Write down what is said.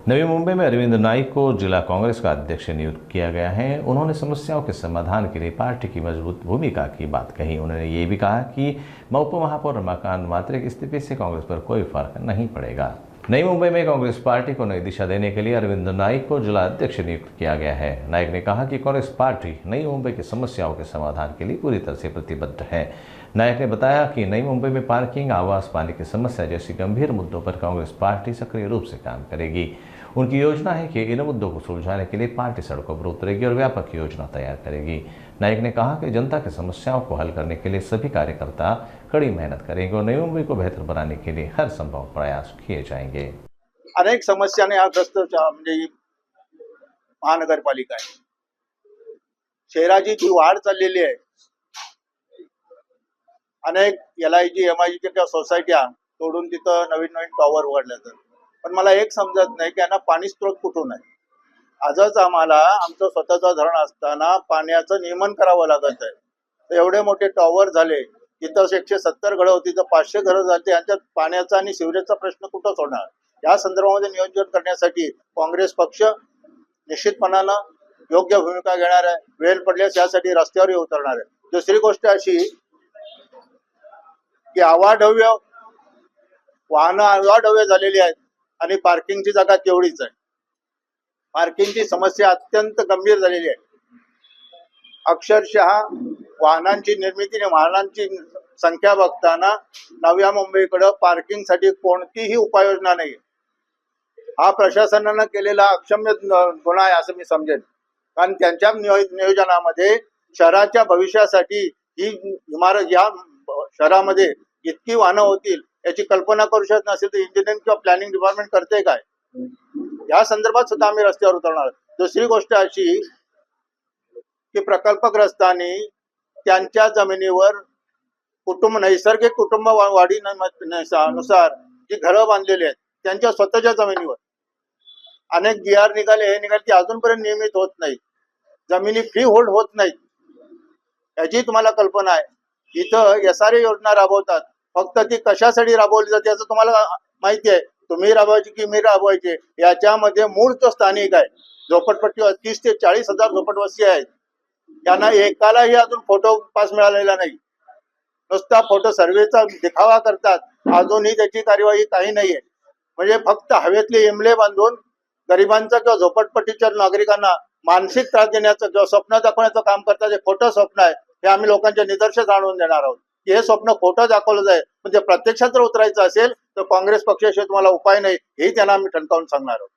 नवी मुंबई में अरविंद नाइक को जिला कांग्रेस का अध्यक्ष नियुक्त किया गया है। उन्होंने समस्याओं के समाधान के लिए पार्टी की मजबूत भूमिका की बात कही। उन्होंने ये भी कहा कि उप महापौर रमाकांत म्हात्रे की इस्तीफे से कांग्रेस पर कोई फर्क नहीं पड़ेगा। नई मुंबई में कांग्रेस पार्टी को नई दिशा देने के लिए अरविंद नाइक को जिला अध्यक्ष नियुक्त किया गया है। नाइक ने कहा कि कांग्रेस पार्टी नई मुंबई की समस्याओं के समाधान के लिए पूरी तरह से प्रतिबद्ध है। नायक ने बताया कि नई मुंबई में पार्किंग, आवास, पानी की समस्या जैसी गंभीर मुद्दों पर कांग्रेस पार्टी सक्रिय रूप से काम करेगी। उनकी योजना है कि इन मुद्दों को सुलझाने के लिए पार्टी सड़कों पर उतरेगी और व्यापक योजना तैयार करेगी। नायक ने कहा कि जनता की समस्याओं को हल करने के लिए सभी कार्यकर्ता कड़ी मेहनत करेंगे और नई मुंबई को बेहतर बनाने के लिए हर संभव प्रयास किए जाएंगे। अनेक समस्याने हा ग्रस्त म्हणजे महानगरपालिका आहे। शहराची जी वाढ चाललेली आहे, अनेक LIG MIG च्या सोसायट्या तोडून तिथं नवीन नवीन टॉवर उघडले जातात। पण मला एक समजत नाही की यांना पाणी स्त्रोत कुठून आहे। आजच आम्हाला आमचं स्वतःचं धरण असताना पाण्याचं नियमन करावं लागत आहे। तर एवढे मोठे टॉवर झाले, तिथं 170 घरं होती तर 500 घरं झाली, यांच्यात पाण्याचा आणि सिवरेजचा प्रश्न कुठं सोडणार। या संदर्भामध्ये नियोजन करण्यासाठी काँग्रेस पक्ष निश्चितपणाने योग्य भूमिका घेणार आहे। वेळ पडल्यास यासाठी रस्त्यावर उतरणार आहे। दुसरी गोष्ट अशी की अवाढव्य वाहनं अवाढव्य झालेली आहेत आणि पार्किंगची जागा तेवढीच आहे। पार्किंगची समस्या अत्यंत गंभीर झालेली आहे। अक्षरशः वाहनांची निर्मिती आणि वाहनांची संख्या बघताना नव्या मुंबईकडे पार्किंगसाठी कोणतीही उपाययोजना नाही। हा प्रशासनाने केलेला अक्षम्य गुन्हा आहे असं मी समजेन। कारण त्यांच्या नियोजनामध्ये शहराच्या भविष्यासाठी ही इमारत या शहरामध्ये इतकी वाहनं होतील याची कल्पना करू शकत नसेल तर इंजिनिअरिंग किंवा प्लॅनिंग डिपार्टमेंट करते काय। या संदर्भात सुद्धा आम्ही रस्त्यावर उतरणार। दुसरी गोष्ट अशी की प्रकल्पग्रस्तांनी त्यांच्या जमिनीवर नैसर्गिक कुटुंब वाढीनुसार जी घरं बांधलेली आहेत त्यांच्या स्वतःच्या जमिनीवर अनेक GR निघाले ते अजूनपर्यंत नियमित होत नाहीत। जमिनी फ्री होल्ड होत नाहीत। याची तुम्हाला कल्पना आहे। इथं SRA योजना राबवतात, फक्त ती कशासाठी राबवली जाते याचं तुम्हाला माहिती आहे। तुम्ही राबवायची की मी राबवायचे, याच्यामध्ये मूळ जो स्थानिक आहे झोपडपट्टी 30 ते 40 हजार झोपडवस्ती आहेत, त्यांना एकालाही अजून फोटो पास मिळालेला नाही। नुसता फोटो सर्वेचा दिखावा करतात, अजूनही त्याची कार्यवाही काही नाहीये। म्हणजे फक्त हवेतले इमले बांधून गरिबांचा किंवा झोपडपट्टीच्या नागरिकांना मानसिक त्रास देण्याचं किंवा स्वप्न दाखवण्याचं काम करतात। जे खोटं स्वप्न आहे हे आम्ही लोकांच्या निदर्शनास आणून देणार आहोत की हे स्वप्न खोटं दाखवलं जाईल। म्हणजे प्रत्यक्षात जर उतरायचं असेल तर काँग्रेस पक्षाशिवाय तुम्हाला उपाय नाही, हे त्यांना आम्ही ठणकावून सांगणार आहोत।